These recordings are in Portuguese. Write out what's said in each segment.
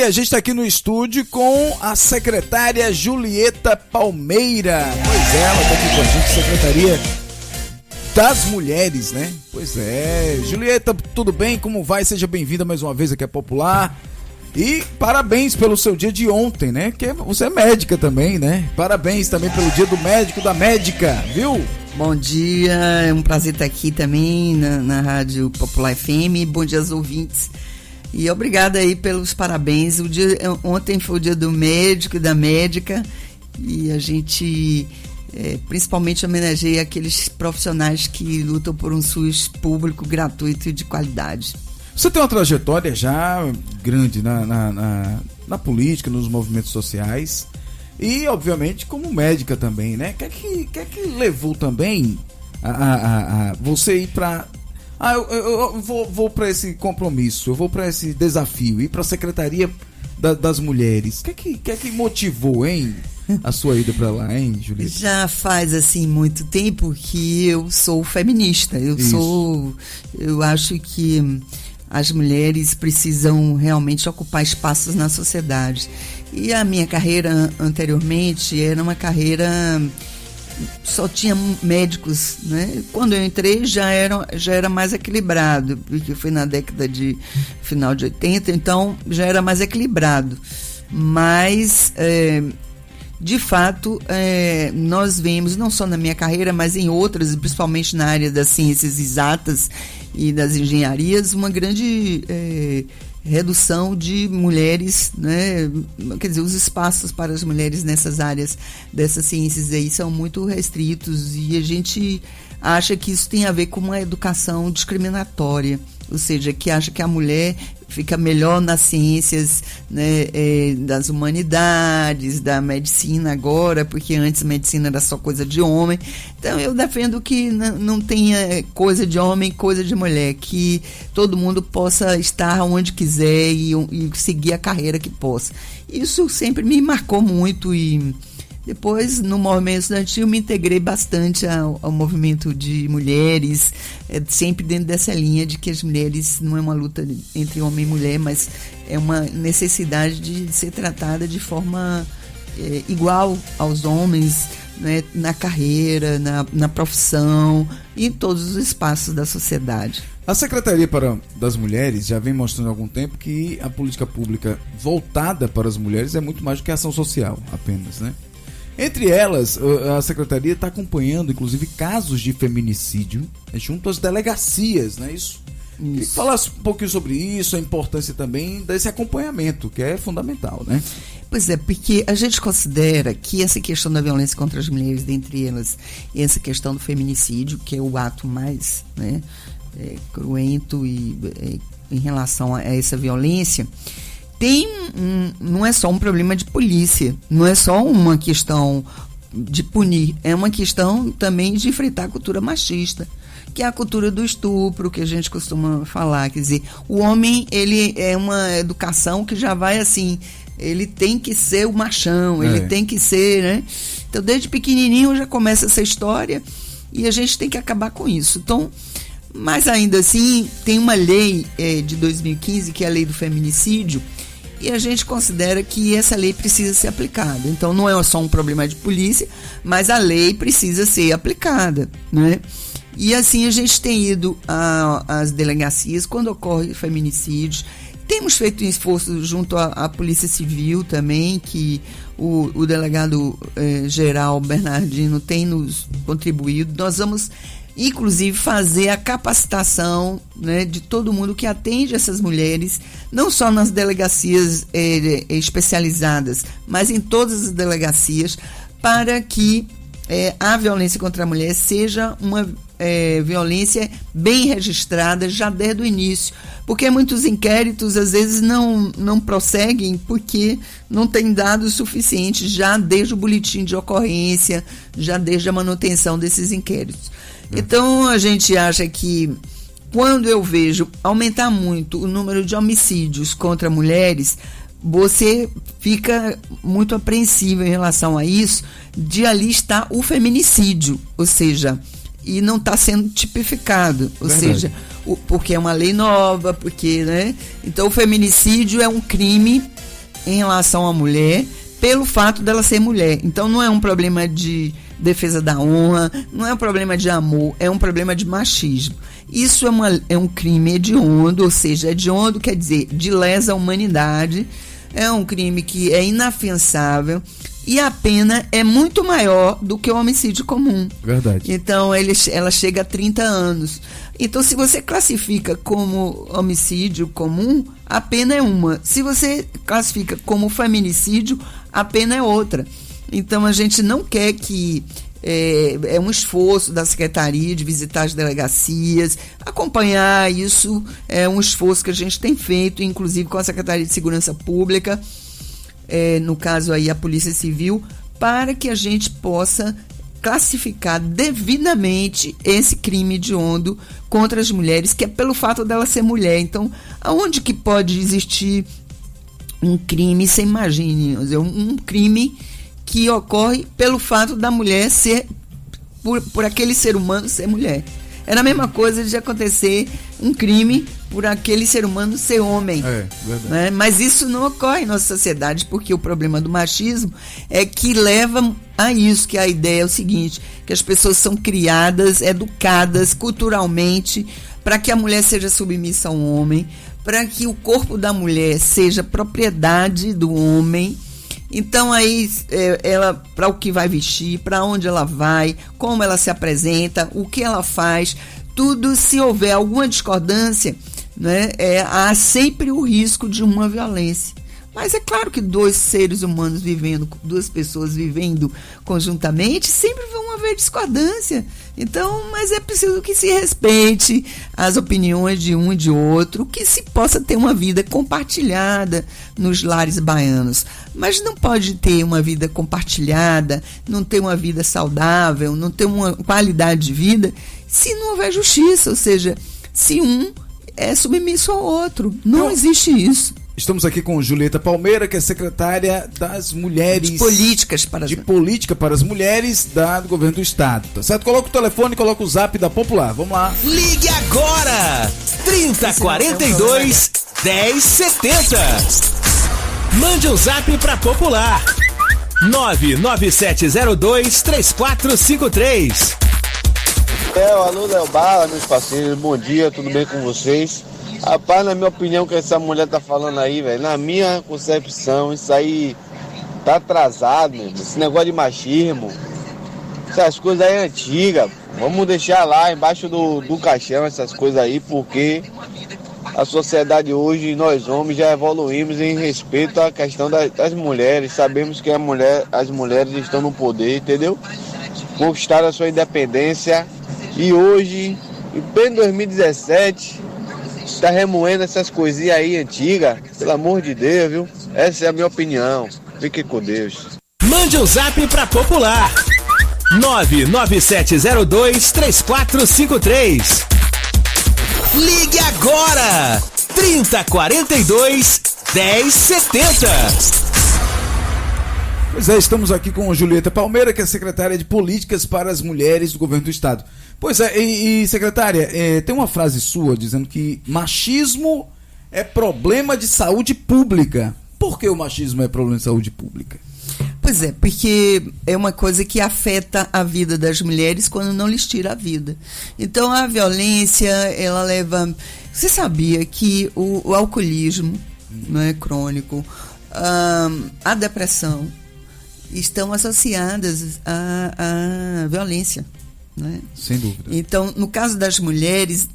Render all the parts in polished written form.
a gente está aqui no estúdio com a secretária Julieta Palmeira. Pois é, ela está aqui com a gente, Secretaria das Mulheres, né? Pois é. Julieta, tudo bem? Como vai? Seja bem-vinda mais uma vez aqui a Popular. E parabéns pelo seu dia de ontem, né? Que você é médica também, né? Parabéns também pelo dia do médico, da médica, viu? Bom dia, é um prazer estar aqui também na Rádio Popular FM. Bom dia aos ouvintes. E obrigada aí pelos parabéns. Ontem foi o dia do médico e da médica. E a gente principalmente homenageia aqueles profissionais que lutam por um SUS público, gratuito e de qualidade. Você tem uma trajetória já grande na política, nos movimentos sociais e, obviamente, como médica também, né? O que é que levou também a você ir para... eu vou para esse compromisso, eu vou para esse desafio, ir para a Secretaria das Mulheres. O que é que motivou, hein? A sua ida para lá, hein, Julieta? Já faz, assim, muito tempo que eu sou feminista. Eu acho que as mulheres precisam realmente ocupar espaços na sociedade. E a minha carreira anteriormente era uma carreira... só tinha médicos, né? Quando eu entrei já era mais equilibrado, porque foi na década de final de 80, então já era mais equilibrado. Mas... de fato, nós vemos, não só na minha carreira, mas em outras, principalmente na área das ciências exatas e das engenharias, uma grande redução de mulheres, né? Quer dizer, os espaços para as mulheres nessas áreas dessas ciências aí são muito restritos e a gente acha que isso tem a ver com uma educação discriminatória, ou seja, que acha que a mulher fica melhor nas ciências, né, das humanidades, da medicina agora, porque antes a medicina era só coisa de homem. Então eu defendo que não tenha coisa de homem, coisa de mulher, que todo mundo possa estar onde quiser e seguir a carreira que possa. Isso sempre me marcou muito e depois, no movimento estudantil, me integrei bastante ao movimento de mulheres, sempre dentro dessa linha de que as mulheres não é uma luta entre homem e mulher, mas é uma necessidade de ser tratada de forma igual aos homens, né, na carreira, na profissão e em todos os espaços da sociedade. A Secretaria das Mulheres já vem mostrando há algum tempo que a política pública voltada para as mulheres é muito mais do que ação social apenas, né? Entre elas, a Secretaria está acompanhando, inclusive, casos de feminicídio junto às delegacias, não é isso? E falasse um pouquinho sobre isso, a importância também desse acompanhamento, que é fundamental, né? Pois é, porque a gente considera que essa questão da violência contra as mulheres, dentre elas, e essa questão do feminicídio, que é o ato mais, né, cruento e em relação a essa violência, não é só um problema de polícia, não é só uma questão de punir, é uma questão também de enfrentar a cultura machista, que é a cultura do estupro, que a gente costuma falar. Quer dizer, o homem, ele é uma educação que já vai assim, ele tem que ser o machão, ele tem que ser, né? Então, desde pequenininho já começa essa história e a gente tem que acabar com isso. Então, mas ainda assim, tem uma lei de 2015, que é a lei do feminicídio, e a gente considera que essa lei precisa ser aplicada. Então, não é só um problema de polícia, mas a lei precisa ser aplicada, né? E assim a gente tem ido às delegacias quando ocorre feminicídios. Temos feito um esforço junto à Polícia Civil também, que o delegado geral Bernardino tem nos contribuído. Nós vamos, inclusive, fazer a capacitação, né, de todo mundo que atende essas mulheres, não só nas delegacias especializadas, mas em todas as delegacias, para que a violência contra a mulher seja uma violência bem registrada já desde o início, porque muitos inquéritos às vezes não prosseguem porque não tem dados suficientes já desde o boletim de ocorrência, já desde a manutenção desses inquéritos. Então a gente acha que quando eu vejo aumentar muito o número de homicídios contra mulheres, você fica muito apreensivo em relação a isso, de ali está o feminicídio, ou seja, e não está sendo tipificado, ou seja, porque é uma lei nova, porque, né? Então o feminicídio é um crime em relação à mulher pelo fato dela ser mulher. Então não é um problema de defesa da honra, não é um problema de amor, é um problema de machismo. Isso é um crime hediondo, ou seja, hediondo quer dizer de lesa humanidade, é um crime que é inafiançável e a pena é muito maior do que o homicídio comum. Verdade. Então ela chega a 30 anos. Então se você classifica como homicídio comum, a pena é uma. Se você classifica como feminicídio, a pena é outra. Então a gente não quer que é um esforço da Secretaria de visitar as delegacias, acompanhar isso, é um esforço que a gente tem feito, inclusive com a Secretaria de Segurança Pública, no caso aí a Polícia Civil, para que a gente possa classificar devidamente esse crime hediondo contra as mulheres, que é pelo fato dela ser mulher. Então, aonde que pode existir um crime, você imagine, um crime que ocorre pelo fato da mulher ser, por aquele ser humano ser mulher. Era a mesma coisa de acontecer um crime por aquele ser humano ser homem. Verdade. Né? Mas isso não ocorre em nossa sociedade, porque o problema do machismo é que leva a isso, que a ideia é o seguinte, que as pessoas são criadas, educadas culturalmente para que a mulher seja submissa ao homem, para que o corpo da mulher seja propriedade do homem. Então aí ela, para o que vai vestir, para onde ela vai, como ela se apresenta, o que ela faz, tudo, se houver alguma discordância, né, há sempre o risco de uma violência. Mas é claro que dois seres humanos vivendo, duas pessoas vivendo conjuntamente, sempre vão haver discordância. Então, mas é preciso que se respeite as opiniões de um e de outro, que se possa ter uma vida compartilhada nos lares baianos. Mas não pode ter uma vida compartilhada, não ter uma vida saudável, não ter uma qualidade de vida, se não houver justiça, ou seja, se um é submisso ao outro. Não existe isso. Estamos aqui com Julieta Palmeira, que é secretária das mulheres... De política para as mulheres do governo do estado, tá certo? Coloca o telefone, coloca o zap da Popular, vamos lá. Ligue agora! 3042 1070. Mande um zap pra Popular. 99702 3453. Alô, Léo Bala, meus parceiros, bom dia, tudo bem com vocês? Rapaz, na minha opinião, que essa mulher tá falando aí, velho, na minha concepção, isso aí tá atrasado, meu. Esse negócio de machismo, essas coisas aí é antigas. Vamos deixar lá embaixo do caixão essas coisas aí, porque a sociedade hoje, nós homens, já evoluímos em respeito à questão das mulheres. Sabemos que as mulheres estão no poder, entendeu? Conquistaram a sua independência e hoje, em pleno 2017... tá remoendo essas coisinhas aí antigas, pelo amor de Deus, viu? Essa é a minha opinião. Fique com Deus. Mande um zap pra Popular. 99702 3453. Ligue agora! 3042 1070. Pois é, estamos aqui com Julieta Palmeira, que é secretária de Políticas para as Mulheres do Governo do Estado. Pois é, e secretária, tem uma frase sua dizendo que machismo é problema de saúde pública. Por que o machismo é problema de saúde pública? Pois é, porque é uma coisa que afeta a vida das mulheres quando não lhes tira a vida. Então a violência, ela leva... Você sabia que o alcoolismo, né, crônico, a depressão, estão associadas à violência, né? Sem dúvida. Então, no caso das mulheres,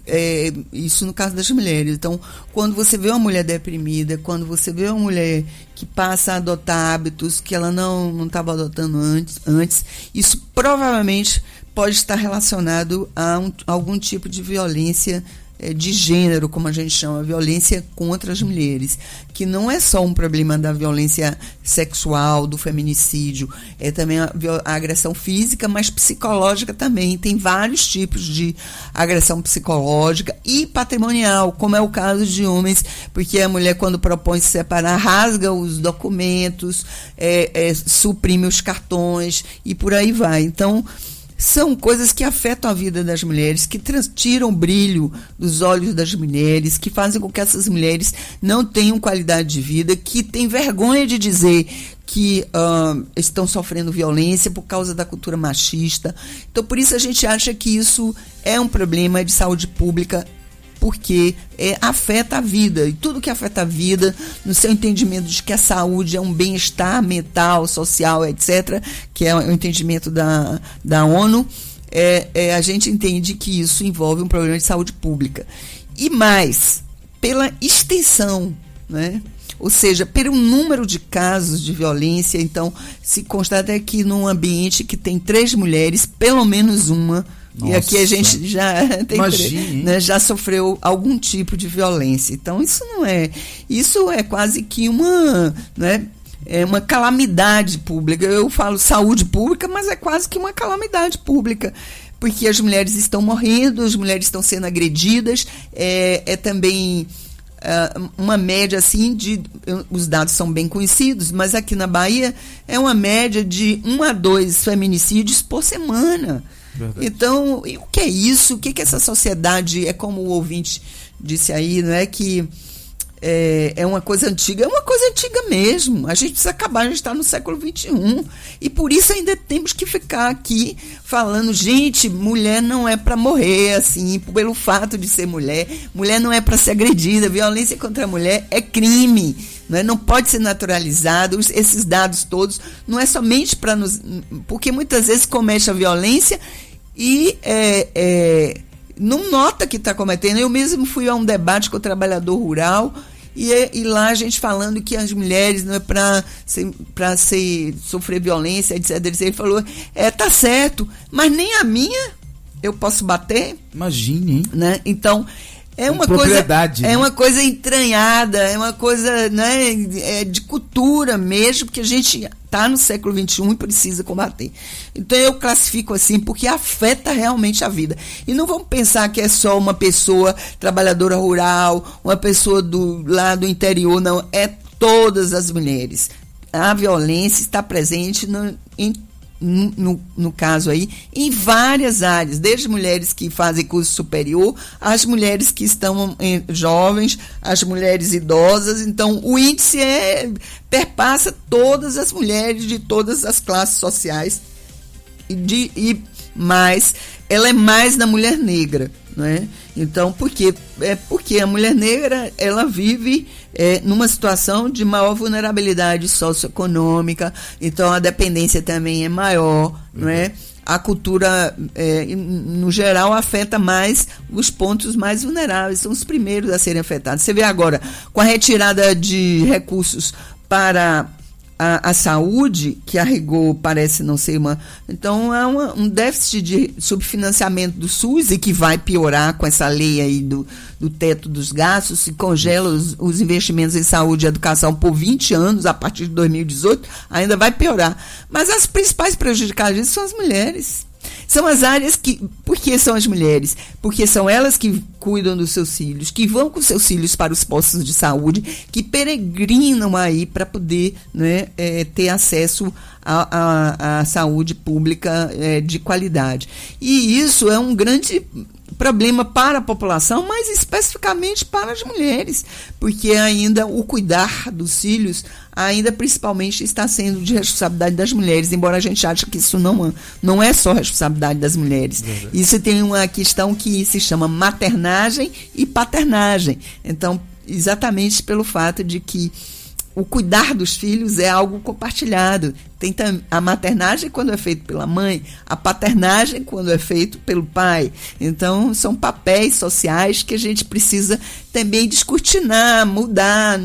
isso no caso das mulheres. Então, quando você vê uma mulher deprimida, quando você vê uma mulher que passa a adotar hábitos que ela não estava adotando antes, isso provavelmente pode estar relacionado a algum tipo de violência de gênero, como a gente chama, violência contra as mulheres, que não é só um problema da violência sexual, do feminicídio, é também a agressão física, mas psicológica também. Tem vários tipos de agressão psicológica e patrimonial, como é o caso de homens, porque a mulher, quando propõe se separar, rasga os documentos, suprime os cartões e por aí vai. Então, são coisas que afetam a vida das mulheres, que tiram o brilho dos olhos das mulheres, que fazem com que essas mulheres não tenham qualidade de vida, que têm vergonha de dizer que estão sofrendo violência por causa da cultura machista. Então, por isso a gente acha que isso é um problema de saúde pública, porque afeta a vida, e tudo que afeta a vida, no seu entendimento de que a saúde é um bem-estar mental, social, etc., que é o entendimento da ONU, a gente entende que isso envolve um problema de saúde pública. E mais, pela extensão, né? Ou seja, pelo número de casos de violência. Então, se constata que num ambiente que tem 3 mulheres, pelo menos uma, e aqui a gente já tem, né, já sofreu algum tipo de violência. Então, isso é quase que uma, né, uma calamidade pública. Eu falo saúde pública, mas é quase que uma calamidade pública, porque as mulheres estão morrendo, as mulheres estão sendo agredidas, também uma média assim os dados são bem conhecidos, mas aqui na Bahia é uma média de 1 a 2 feminicídios por semana. Verdade. Então, o que é isso? O que essa sociedade, como o ouvinte disse aí, não é que é uma coisa antiga? É uma coisa antiga mesmo. A gente precisa acabar, a gente está no século XXI. E por isso ainda temos que ficar aqui falando, gente, mulher não é para morrer assim, pelo fato de ser mulher. Mulher não é para ser agredida. Violência contra a mulher é crime. Não pode ser naturalizado. Esses dados todos não é somente para nos... Porque muitas vezes comete a violência e não nota que está cometendo. Eu mesmo fui a um debate com o trabalhador rural e lá a gente falando que as mulheres não é para sofrer violência, etc. Ele falou, tá certo, mas nem a minha eu posso bater. Imagine, hein? Né? Então, é uma coisa entranhada, é uma coisa, né, de cultura mesmo, porque a gente está no século XXI e precisa combater. Então eu classifico assim, porque afeta realmente a vida. E não vamos pensar que é só uma pessoa trabalhadora rural, uma pessoa lá do interior, não. É todas as mulheres. A violência está presente no caso aí, em várias áreas, desde mulheres que fazem curso superior, as mulheres que estão jovens, as mulheres idosas. Então, o índice perpassa todas as mulheres de todas as classes sociais, mas ela é mais na mulher negra, né? Então, porque a mulher negra, ela vive numa situação de maior vulnerabilidade socioeconômica, então a dependência também é maior, não é? A cultura, no geral, afeta mais os pontos mais vulneráveis, são os primeiros a serem afetados. Você vê agora, com a retirada de recursos para a saúde, que a rigor parece não ser uma... Então, há um déficit de subfinanciamento do SUS, e que vai piorar com essa lei aí do teto dos gastos, se congela os investimentos em saúde e educação por 20 anos, a partir de 2018, ainda vai piorar. Mas as principais prejudicadas são as mulheres. São as áreas que... Por que são as mulheres? Porque são elas que cuidam dos seus filhos, que vão com seus filhos para os postos de saúde, que peregrinam aí para poder, né, ter acesso à saúde pública de qualidade. E isso é um grande problema para a população, mas especificamente para as mulheres, porque ainda o cuidar dos filhos ainda principalmente está sendo de responsabilidade das mulheres, embora a gente ache que isso não é só responsabilidade das mulheres. Verdade. Isso tem uma questão que se chama maternagem e paternagem. Então, exatamente pelo fato de que o cuidar dos filhos é algo compartilhado. Tem a maternagem quando é feito pela mãe, a paternagem quando é feito pelo pai. Então, são papéis sociais que a gente precisa também descortinar, mudar.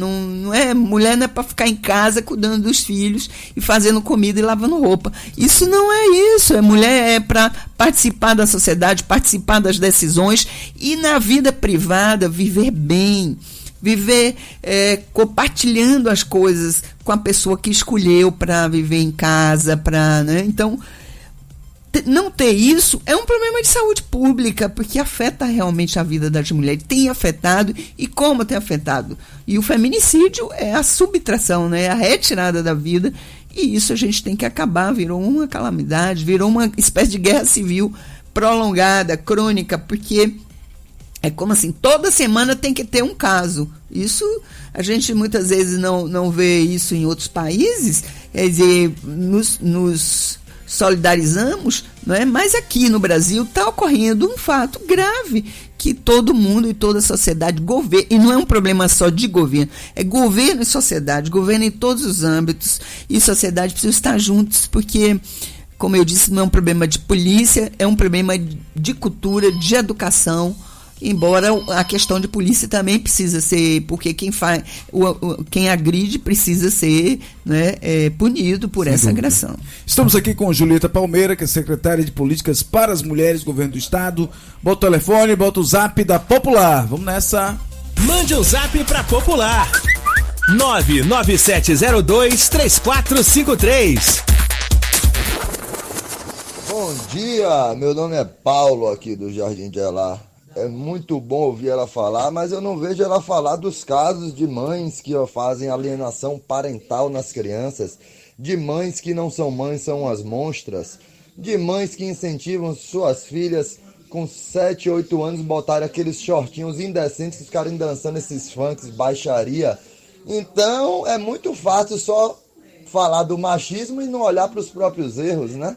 Mulher não é para ficar em casa cuidando dos filhos e fazendo comida e lavando roupa. Isso não é isso. Mulher é para participar da sociedade, participar das decisões e na vida privada viver bem. Viver compartilhando as coisas com a pessoa que escolheu para viver em casa, né? Então, não ter isso é um problema de saúde pública, porque afeta realmente a vida das mulheres, tem afetado, e como tem afetado? E o feminicídio é a subtração, né? A retirada da vida, e isso a gente tem que acabar, virou uma calamidade, virou uma espécie de guerra civil prolongada, crônica, porque é como assim, toda semana tem que ter um caso. Isso, a gente muitas vezes não vê isso em outros países, quer dizer, nos solidarizamos, não é? Mas aqui no Brasil está ocorrendo um fato grave, que todo mundo e toda a sociedade, governo, e não é um problema só de governo, é governo e sociedade, governo em todos os âmbitos, e sociedade precisam estar juntos, porque, como eu disse, não é um problema de polícia, é um problema de cultura, de educação, embora a questão de polícia também precisa ser, porque quem agride precisa ser, né, punido por essa agressão. Estamos aqui com Julieta Palmeira, que é secretária de Políticas para as Mulheres, Governo do Estado. Bota o telefone, bota o zap da Popular. Vamos nessa. Mande um zap pra Popular. 997023453. Bom dia, meu nome é Paulo, aqui do Jardim de Elá. É muito bom ouvir ela falar, mas eu não vejo ela falar dos casos de mães que fazem alienação parental nas crianças, de mães que não são mães, são as monstras, de mães que incentivam suas filhas com 7, 8 anos botarem aqueles shortinhos indecentes que ficarem dançando esses funks, baixaria. Então é muito fácil só falar do machismo e não olhar para os próprios erros, né?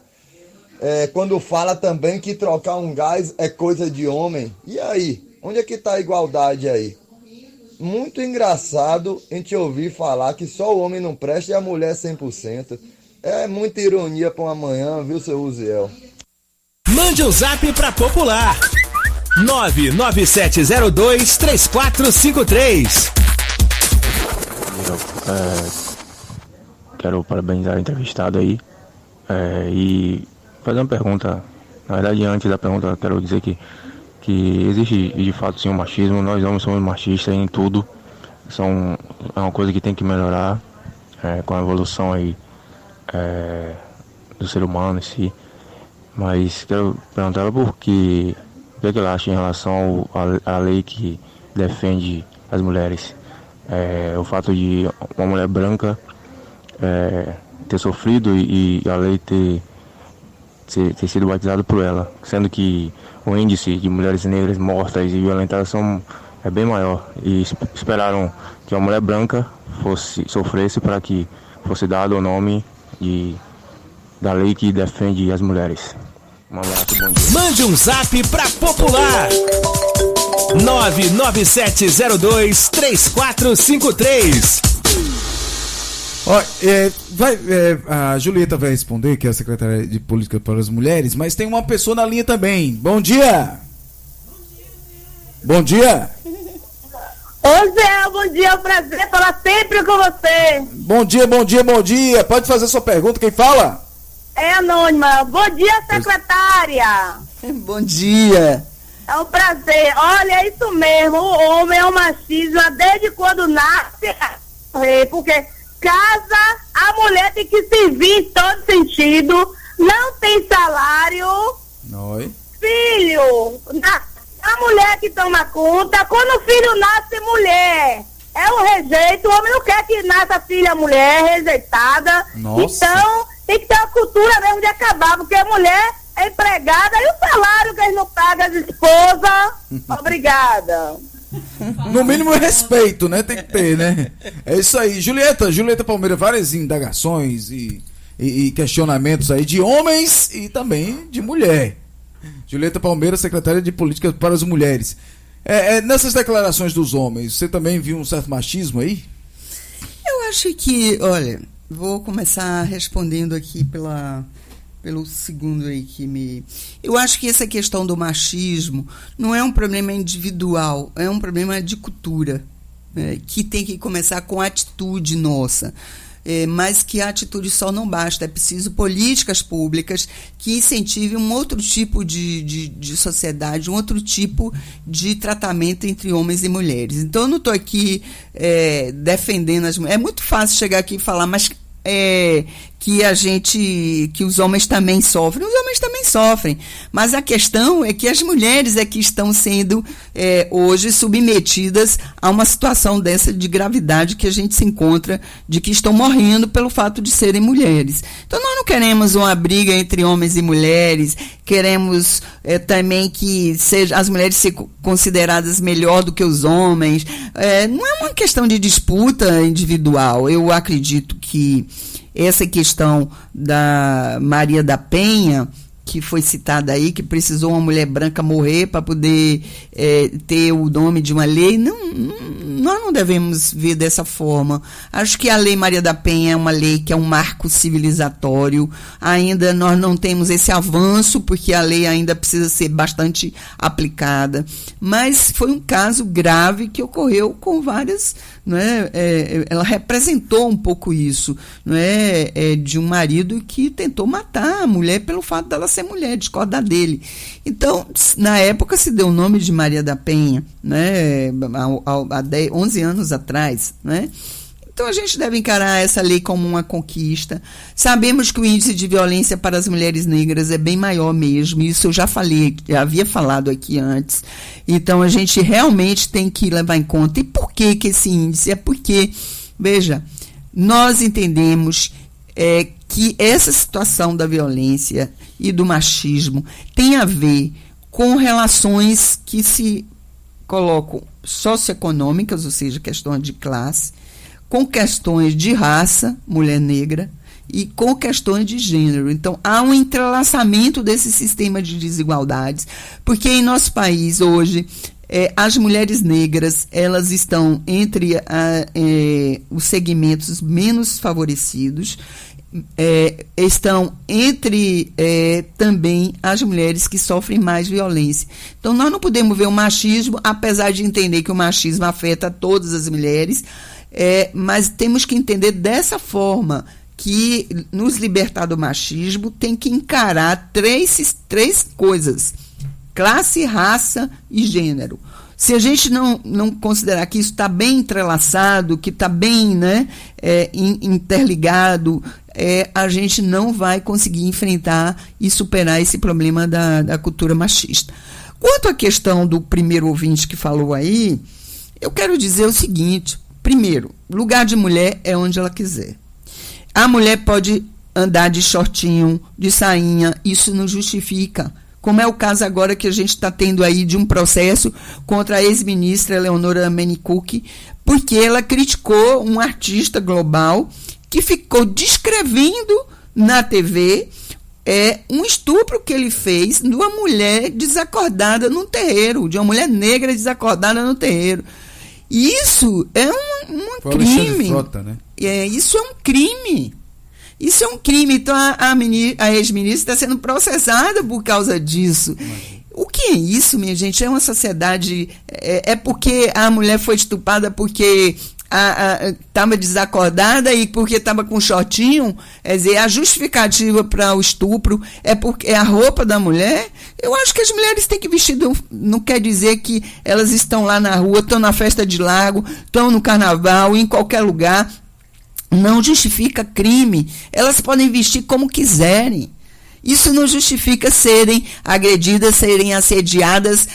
Quando fala também que trocar um gás é coisa de homem. E aí? Onde é que está a igualdade aí? Muito engraçado a gente ouvir falar que só o homem não presta e a mulher 100%. É muita ironia para uma manhã, viu, seu Uziel? Mande um zap pra Popular. 997023453. Quero parabenizar o entrevistado aí. E fazer uma pergunta. Na verdade, antes da pergunta, eu quero dizer que existe de fato sim o machismo. Nós homens somos machistas em tudo. É uma coisa que tem que melhorar com a evolução aí do ser humano em si. Mas quero perguntar ela o que ela acha em relação à lei que defende as mulheres. O fato de uma mulher branca ter sofrido e a lei ter sido batizada por ela, sendo que o índice de mulheres negras mortas e violentadas é bem maior, e esperaram que uma mulher branca sofresse para que fosse dado o nome da lei que defende as mulheres. Um abraço, bom dia. Mande um zap pra Popular. 997023453. A Julieta vai responder, que é a secretária de Política para as Mulheres, mas tem uma pessoa na linha também. Bom dia! Bom dia! Ô Zé, bom dia, é um prazer falar sempre com você. Bom dia, bom dia, bom dia. Pode fazer sua pergunta, quem fala? É anônima. Bom dia, secretária. Bom dia. É um prazer. Olha, é isso mesmo, o homem é um machismo desde quando nasce, porque casa, a mulher tem que servir em todo sentido, não tem salário. Oi. Filho, a mulher que toma conta, quando o filho nasce mulher, é um rejeito, o homem não quer que nasça filha mulher, rejeitada. Nossa. Então, tem que ter uma cultura mesmo de acabar, porque a mulher é empregada e o salário que eles não pagam as esposas. Obrigada. No mínimo respeito, né? Tem que ter, né? É isso aí. Julieta Palmeira, várias indagações e questionamentos aí de homens e também de mulher. Julieta Palmeira, secretária de Políticas para as Mulheres. Nessas declarações dos homens, você também viu um certo machismo aí? Eu acho que, olha, vou começar respondendo aqui pelo segundo aí que me... Eu acho que essa questão do machismo não é um problema individual, é um problema de cultura, que tem que começar com a atitude nossa. Mas que a atitude só não basta, é preciso políticas públicas que incentivem um outro tipo de sociedade, um outro tipo de tratamento entre homens e mulheres. Então, eu não estou aqui defendendo as mulheres. É muito fácil chegar aqui e falar, mas que os homens também sofrem. Os homens também sofrem, mas a questão é que as mulheres é que estão sendo hoje submetidas a uma situação dessa de gravidade que a gente se encontra, de que estão morrendo pelo fato de serem mulheres. Então nós não queremos uma briga entre homens e mulheres, queremos também que as mulheres sejam consideradas melhor do que os homens. Não é uma questão de disputa individual. Eu acredito que essa questão da Maria da Penha, que foi citada aí, que precisou uma mulher branca morrer para poder ter o nome de uma lei, nós não devemos ver dessa forma. Acho que a Lei Maria da Penha é uma lei que é um marco civilizatório. Ainda nós não temos esse avanço, porque a lei ainda precisa ser bastante aplicada. Mas foi um caso grave que ocorreu com várias... ela representou um pouco isso, de um marido que tentou matar a mulher pelo fato dela ser mulher, discordar dele. Então, na época se deu o nome de Maria da Penha, há 11 anos atrás, Então a gente deve encarar essa lei como uma conquista. Sabemos que o índice de violência para as mulheres negras é bem maior mesmo, isso eu já havia falado aqui antes. Então a gente realmente tem que levar em conta. E por que esse índice? É porque, veja, nós entendemos que essa situação da violência e do machismo tem a ver com relações que se colocam socioeconômicas, ou seja, questões de classe, com questões de raça, mulher negra, e com questões de gênero. Então, há um entrelaçamento desse sistema de desigualdades, porque em nosso país, hoje, as mulheres negras, elas estão entre os segmentos menos favorecidos, estão entre também as mulheres que sofrem mais violência. Então, nós não podemos ver o machismo, apesar de entender que o machismo afeta todas as mulheres, mas temos que entender dessa forma, que nos libertar do machismo tem que encarar três coisas: classe, raça e gênero. Se a gente não considerar que isso está bem entrelaçado, que está bem interligado, a gente não vai conseguir enfrentar e superar esse problema da cultura machista. Quanto à questão do primeiro ouvinte que falou aí, eu quero dizer o seguinte: primeiro, lugar de mulher é onde ela quiser. A mulher pode andar de shortinho, de sainha, isso não justifica. Como é o caso agora que a gente está tendo aí de um processo contra a ex-ministra Eleonora Menikuki, porque ela criticou um artista global que ficou descrevendo na TV um estupro que ele fez de uma mulher desacordada no terreiro, de uma mulher negra desacordada no terreiro. Isso é um crime. Frota, né? Isso é um crime. Isso é um crime. Então, a ex-ministra está sendo processada por causa disso. O que é isso, minha gente? É uma sociedade... É porque a mulher foi estuprada porque estava desacordada e porque estava com shortinho? Quer dizer, a justificativa para o estupro é porque é a roupa da mulher? Eu acho que as mulheres têm que vestir... Não quer dizer que elas estão lá na rua, estão na festa de lago, estão no carnaval, em qualquer lugar. Não justifica crime. Elas podem vestir como quiserem. Isso não justifica serem agredidas, serem assediadas,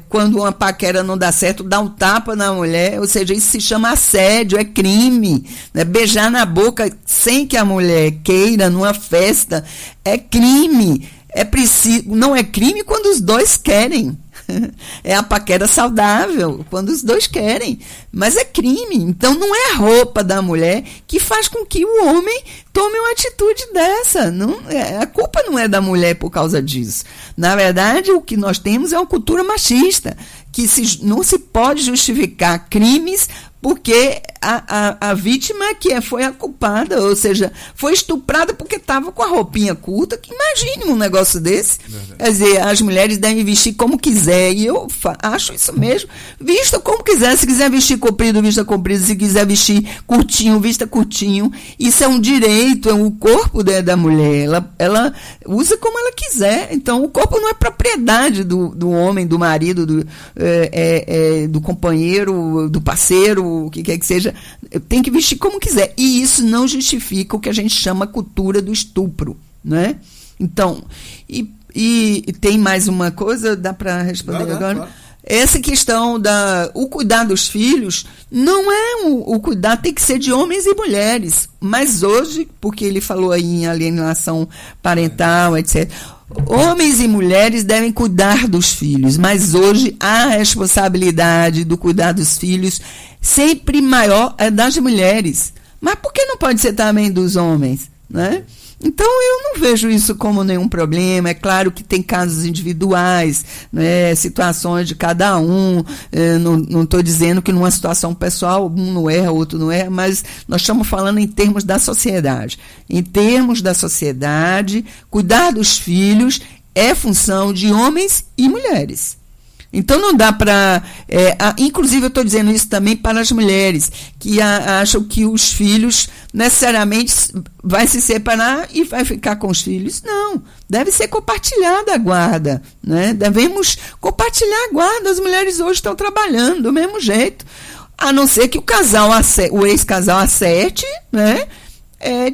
quando uma paquera não dá certo, dá um tapa na mulher. Ou seja, isso se chama assédio, é crime. Beijar na boca sem que a mulher queira numa festa é crime. Não é crime quando os dois querem. É a paquera saudável, quando os dois querem, mas é crime. Então não é a roupa da mulher que faz com que o homem tome uma atitude dessa. A culpa não é da mulher por causa disso. Na verdade, o que nós temos é uma cultura machista, que não se pode justificar crimes porque a vítima que foi a culpada, ou seja, foi estuprada porque estava com a roupinha curta. Que imagine um negócio desse. Verdade. Quer dizer, as mulheres devem vestir como quiser, e eu acho isso mesmo. Vista como quiser, se quiser vestir comprido, vista comprido, se quiser vestir curtinho, vista curtinho. Isso é um direito, é o corpo da mulher, ela usa como ela quiser. Então o corpo não é propriedade do homem, do marido, do companheiro, do parceiro, ou o que quer que seja, tem que vestir como quiser. E isso não justifica o que a gente chama cultura do estupro, né? Então, e tem mais uma coisa, dá para responder agora? Claro. Essa questão o cuidar dos filhos não é o cuidar, tem que ser de homens e mulheres. Mas hoje, porque ele falou aí em alienação parental, etc., homens e mulheres devem cuidar dos filhos, mas hoje a responsabilidade do cuidar dos filhos sempre maior é das mulheres. Mas por que não pode ser também dos homens, né? Então, eu não vejo isso como nenhum problema. É claro que tem casos individuais, né, situações de cada um. Não estou dizendo que numa situação pessoal um não erra, outro não erra, mas nós estamos falando em termos da sociedade. Em termos da sociedade, cuidar dos filhos é função de homens e mulheres. Então não dá para... inclusive eu estou dizendo isso também para as mulheres, que acham que os filhos necessariamente vai se separar e vai ficar com os filhos. Não, deve ser compartilhada a guarda, né? Devemos compartilhar a guarda. As mulheres hoje estão trabalhando do mesmo jeito, a não ser que o ex-casal acerte, né?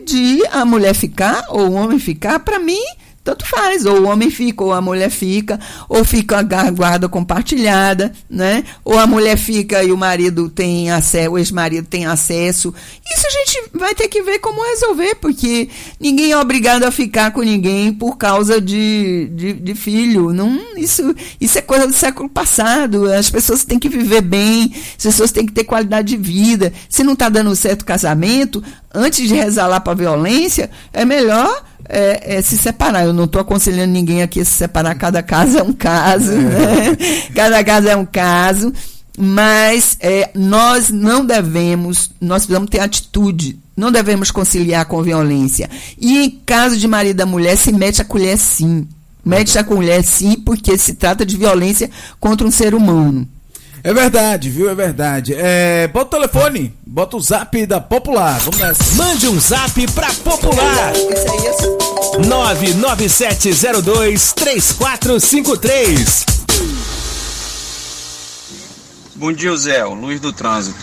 De a mulher ficar ou o homem ficar. Para mim, tanto faz, ou o homem fica, ou a mulher fica, ou fica a guarda compartilhada, né? Ou a mulher fica e o marido tem acesso, o ex-marido tem acesso. Isso a gente vai ter que ver como resolver, porque ninguém é obrigado a ficar com ninguém por causa de filho. Não, isso é coisa do século passado. As pessoas têm que viver bem, as pessoas têm que ter qualidade de vida. Se não está dando certo o casamento, antes de rezar lá para a violência, é melhor se separar. Eu não estou aconselhando ninguém aqui a se separar, cada caso é um caso, né? Cada caso é um caso, mas nós precisamos ter atitude, não devemos conciliar com violência. E em caso de marido da mulher, se mete a colher sim, porque se trata de violência contra um ser humano. É verdade, viu? É verdade. Bota o telefone, bota o zap da Popular. Vamos nessa. Mande um zap pra Popular. 997023453. Bom dia, Zé. Luiz do Trânsito.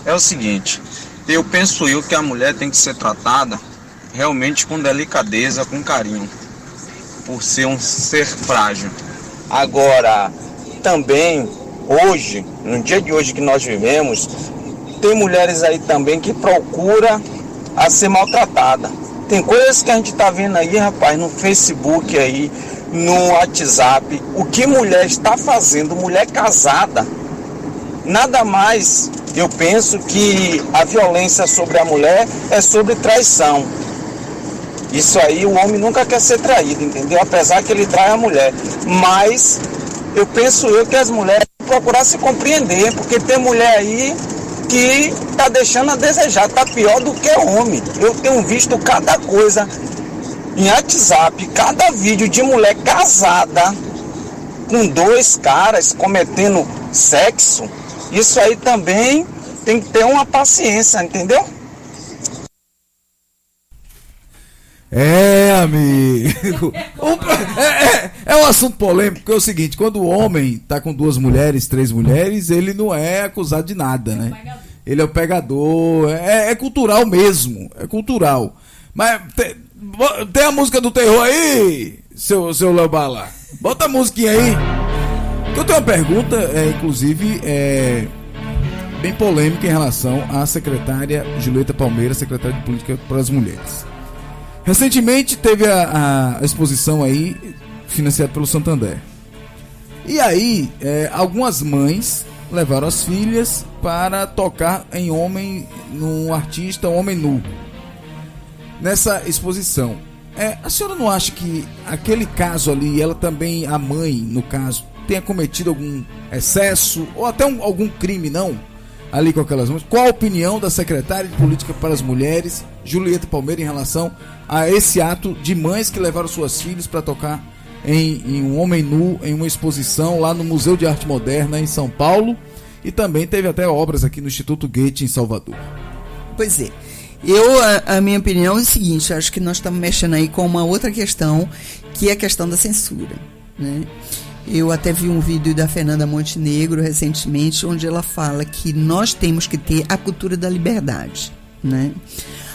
É o seguinte, eu penso que a mulher tem que ser tratada realmente com delicadeza, com carinho, por ser um ser frágil. Agora, também... hoje, no dia de hoje que nós vivemos, tem mulheres aí também que procuram a ser maltratada. Tem coisas que a gente está vendo aí, rapaz, no Facebook aí, no WhatsApp, o que mulher está fazendo, mulher casada. Nada mais, eu penso que a violência sobre a mulher é sobre traição. Isso aí, o homem nunca quer ser traído, entendeu? Apesar que ele trai a mulher. Mas eu penso que as mulheres procurar se compreender, porque tem mulher aí que está deixando a desejar, está pior do que homem. Eu tenho visto cada coisa em WhatsApp, cada vídeo de mulher casada com 2 caras cometendo sexo. Isso aí também tem que ter uma paciência, entendeu? Amigo. É um assunto polêmico, porque é o seguinte, quando o homem tá com 2 mulheres, 3 mulheres, ele não é acusado de nada, né? Ele é o pegador, é cultural mesmo, é cultural. Mas tem a música do terror aí, seu Léo Bala? Bota a musiquinha aí. Eu tenho uma pergunta, inclusive, bem polêmica em relação à secretária Julieta Palmeira, secretária de Política para as Mulheres. Recentemente teve a exposição aí, financiada pelo Santander. E aí, algumas mães levaram as filhas para tocar num artista homem nu. Nessa exposição. A senhora não acha que aquele caso ali, ela também, a mãe, no caso, tenha cometido algum excesso ou até algum crime, não? Ali com aquelas mães. Qual a opinião da secretária de Política para as Mulheres, Julieta Palmeira, em relação a esse ato de mães que levaram suas filhas para tocar em um homem nu, em uma exposição lá no Museu de Arte Moderna em São Paulo, e também teve até obras aqui no Instituto Goethe em Salvador? Pois é. A minha opinião é o seguinte, acho que nós estamos mexendo aí com uma outra questão, que é a questão da censura, né? Eu até vi um vídeo da Fernanda Montenegro recentemente, onde ela fala que nós temos que ter a cultura da liberdade, né?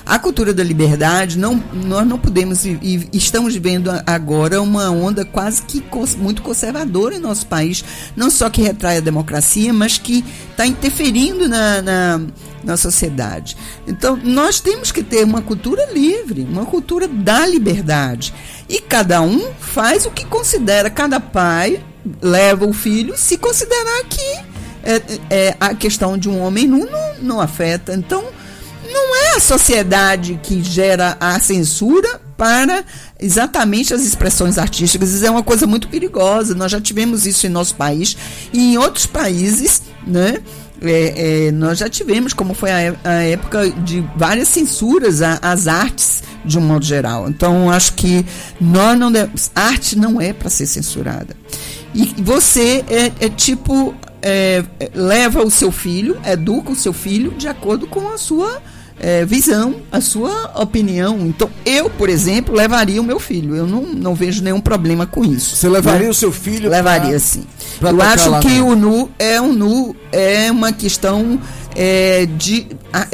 A cultura da liberdade, nós não podemos, e estamos vivendo agora uma onda quase que muito conservadora em nosso país, não só que retrai a democracia, mas que está interferindo na sociedade. Então, nós temos que ter uma cultura livre, uma cultura da liberdade. E cada um faz o que considera, cada pai leva o filho se considerar que a questão de um homem nu não afeta. Então, não é a sociedade que gera a censura para exatamente as expressões artísticas. Isso é uma coisa muito perigosa. Nós já tivemos isso em nosso país e em outros países, né? Nós já tivemos, como foi a época de várias censuras às artes de um modo geral. Então, acho que arte não é para ser censurada. E você leva o seu filho, educa o seu filho de acordo com a sua visão, a sua opinião. Então, eu, por exemplo, levaria o meu filho. Eu não vejo nenhum problema com isso. Você levaria o seu filho? Levaria, sim. Eu acho que o nu é uma questão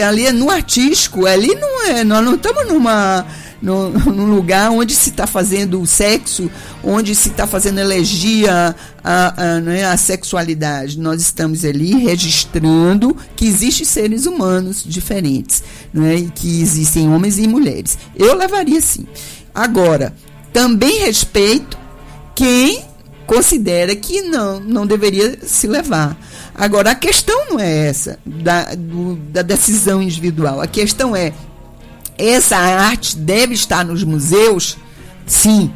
ali é no artístico. Ali não é. Nós não estamos num lugar onde se está fazendo o sexo, onde se está fazendo elegia à sexualidade. Nós estamos ali registrando que existem seres humanos diferentes, né, e que existem homens e mulheres. Eu levaria sim. Agora, também respeito quem considera que não deveria se levar. Agora, a questão não é essa, da decisão individual. A questão é, essa arte deve estar nos museus? Sim.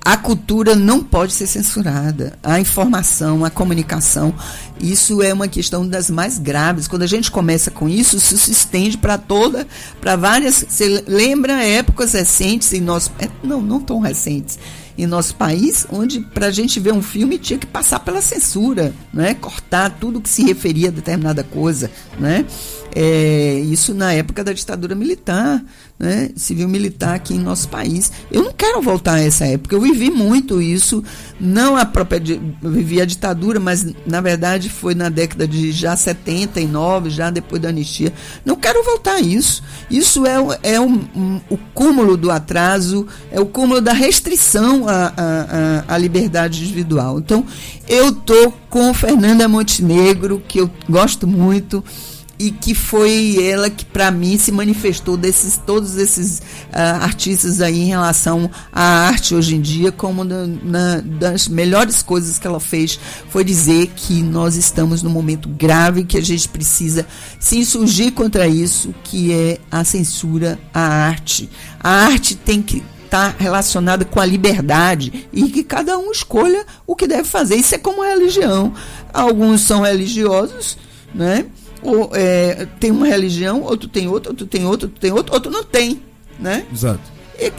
A cultura não pode ser censurada. A informação, a comunicação, isso é uma questão das mais graves. Quando a gente começa com isso se estende para várias... Você lembra épocas recentes em nosso... Não tão recentes. Em nosso país, onde para a gente ver um filme tinha que passar pela censura, né? Cortar tudo que se referia a determinada coisa, né? Isso na época da ditadura militar, né? Civil-militar aqui em nosso país. Eu não quero voltar a essa época, eu vivi muito isso, não a própria, eu vivi a ditadura, mas na verdade foi na década de já 79, já depois da anistia. Não quero voltar a isso. Isso é o cúmulo do atraso, é o cúmulo da restrição à liberdade individual. Então, eu estou com Fernanda Montenegro, que eu gosto muito, e que foi ela que, para mim, se manifestou todos esses artistas aí em relação à arte hoje em dia, como das melhores coisas que ela fez foi dizer que nós estamos num momento grave, que a gente precisa se insurgir contra isso, que é a censura à arte. A arte tem que estar relacionada com a liberdade e que cada um escolha o que deve fazer. Isso é como a religião. Alguns são religiosos, né? Tem uma religião, outro tem outra, outro tem outra, outro tem outra, outro não tem, né? Exato.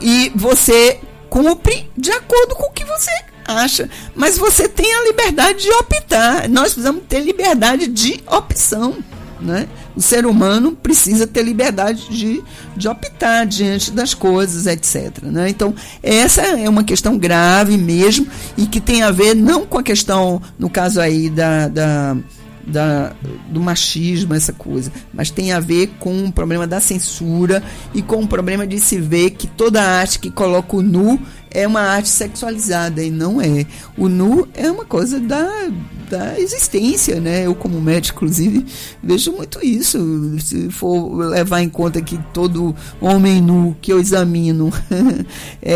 E você cumpre de acordo com o que você acha, mas você tem a liberdade de optar. Nós precisamos ter liberdade de opção, né? O ser humano precisa ter liberdade de optar diante das coisas, etc, né? Então, essa é uma questão grave mesmo, e que tem a ver não com a questão, no caso aí do machismo, essa coisa, mas tem a ver com o problema da censura e com o problema de se ver que toda arte que coloca o nu é uma arte sexualizada, e não é. O nu é uma coisa da existência, né? Eu, como médico, inclusive, vejo muito isso. Se for levar em conta que todo homem nu que eu examino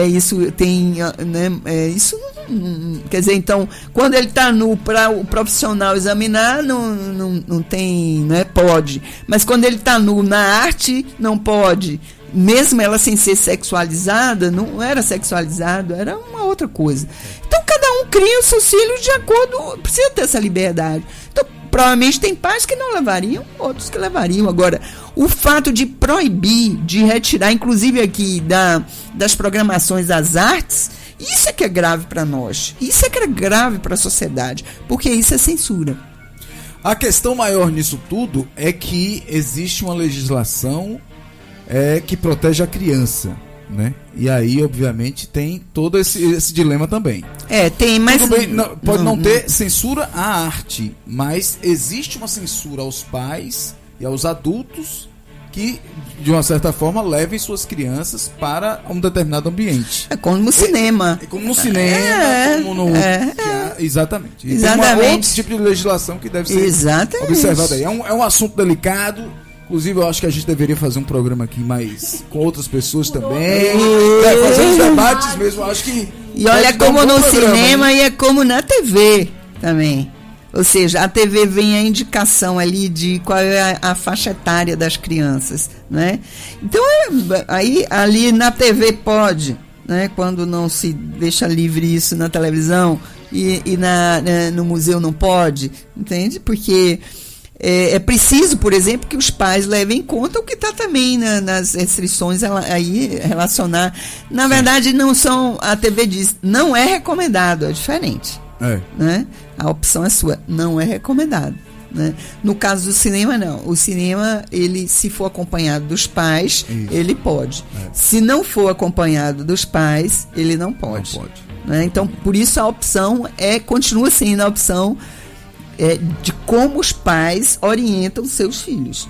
isso tem, né? Isso não, quer dizer, então, quando ele está nu para o profissional examinar, não tem, né? Pode. Mas quando ele está nu na arte, não pode. Mesmo ela sem ser sexualizada, não era sexualizado, era uma outra coisa. Então, cada um cria os seus filhos de acordo, precisa ter essa liberdade. Então, provavelmente tem pais que não levariam, outros que levariam. Agora, o fato de proibir, de retirar, inclusive aqui das programações das artes, isso é que é grave para nós. Isso é que é grave para a sociedade, porque isso é censura. A questão maior nisso tudo é que existe uma legislação que protege a criança, né? E aí, obviamente, tem todo esse dilema também. Tem, mas... Tudo bem, pode não ter censura à arte, mas existe uma censura aos pais e aos adultos que, de uma certa forma, levem suas crianças para um determinado ambiente. É como no cinema. É como no cinema, como no... Exatamente. E Exatamente. tem outro tipo de legislação que deve ser observada aí. É um assunto delicado. Inclusive, eu acho que a gente deveria fazer um programa aqui mais com outras pessoas também. Fazer uns debates mesmo. Acho que... E olha, é como no cinema, né? E é como na TV também. Ou seja, a TV vem a indicação ali de qual é a faixa etária das crianças, né? Então, aí ali na TV pode, né? Quando não se deixa livre isso na televisão e no museu não pode, entende? Porque é preciso, por exemplo, que os pais levem em conta o que está também nas restrições aí relacionar. Na verdade, não são, a TV diz, não é recomendado, é diferente. Né? A opção é sua, não é recomendado, né? No caso do cinema, não. O cinema, ele, se for acompanhado dos pais, ele pode. Se não for acompanhado dos pais, ele não pode. Né? Então, por isso a opção continua sendo a opção de como os pais orientam seus filhos.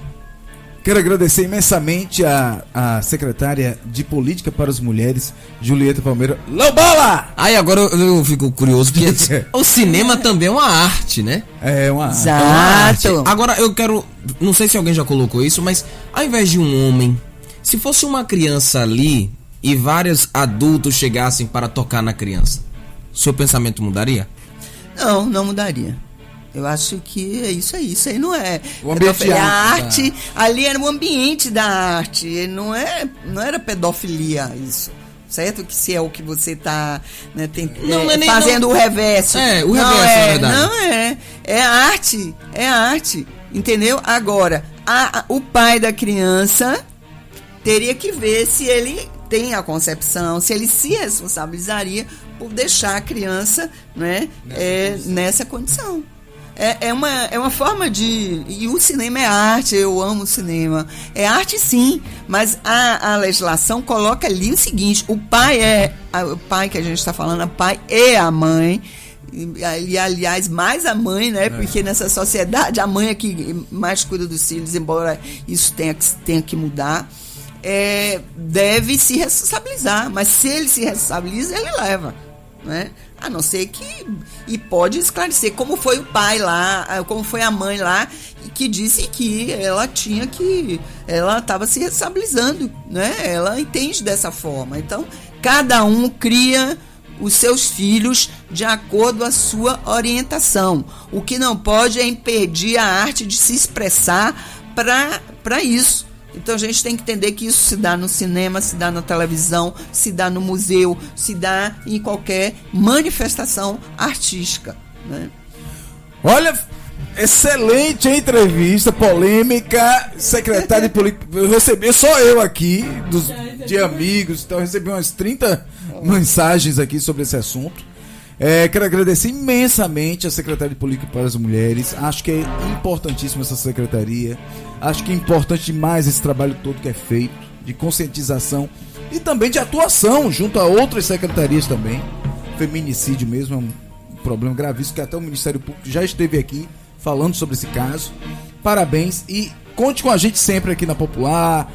Quero agradecer imensamente a secretária de Política para as Mulheres, Julieta Palmeira. Lobola! Aí agora eu fico curioso, porque o cinema também é uma arte, né? É uma arte. Exato. Agora eu quero, não sei se alguém já colocou isso, mas ao invés de um homem, se fosse uma criança ali e vários adultos chegassem para tocar na criança, seu pensamento mudaria? Não mudaria. Eu acho que é isso aí. Isso aí não é. O ambiente a arte, ali era o ambiente da arte. Não era pedofilia isso. Certo? Que se é o que você está, né, fazendo o reverso. O reverso, na verdade. Não é. É arte. É arte. Entendeu? Agora, o pai da criança teria que ver se ele tem a concepção, se ele se responsabilizaria por deixar a criança, né, nessa condição. É uma forma de... E o cinema é arte, eu amo o cinema. É arte sim, mas a legislação coloca ali o seguinte, o pai que a gente está falando, o pai é a mãe, e aliás, mais a mãe, né? Porque nessa sociedade, a mãe é que mais cuida dos filhos, embora isso tenha que mudar. Deve se responsabilizar, mas se ele se responsabiliza, ele leva, né? A não ser que... E pode esclarecer como foi o pai lá, como foi a mãe lá, que disse que ela ela estava se responsabilizando, né? Ela entende dessa forma. Então, cada um cria os seus filhos de acordo com a sua orientação. O que não pode é impedir a arte de se expressar para isso. Então a gente tem que entender que isso se dá no cinema, se dá na televisão, se dá no museu, se dá em qualquer manifestação artística, né? Olha, excelente entrevista, polêmica, secretário de Política. Eu recebi, só eu aqui, de amigos, então eu recebi umas 30 mensagens aqui sobre esse assunto. Quero agradecer imensamente a Secretaria de Política para as Mulheres. Acho que é importantíssima essa secretaria. Acho que é importante demais esse trabalho todo que é feito, de conscientização e também de atuação junto a outras secretarias também. Feminicídio mesmo é um problema gravíssimo, que até o Ministério Público já esteve aqui falando sobre esse caso. Parabéns e conte com a gente sempre aqui na Popular,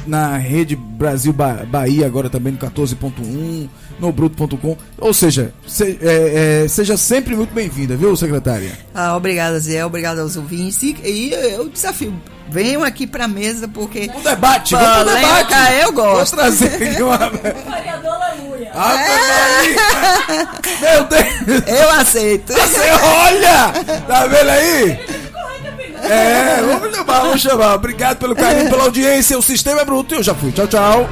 na Rede Brasil Bahia, agora também no 14.1, no Bruto.com. Ou seja, seja sempre muito bem-vinda, viu, secretária? Obrigada, Zé. Obrigada aos ouvintes. E eu desafio, venham aqui pra mesa, porque... Um debate, vamos pro debate. Eu gosto. Vou trazer aqui uma... Vereador Aleluia. Meu Deus. Eu aceito. Olha, tá vendo aí? Vamos chamar. Obrigado pelo carinho, pela audiência. O Sistema é Bruto e eu já fui. Tchau, tchau.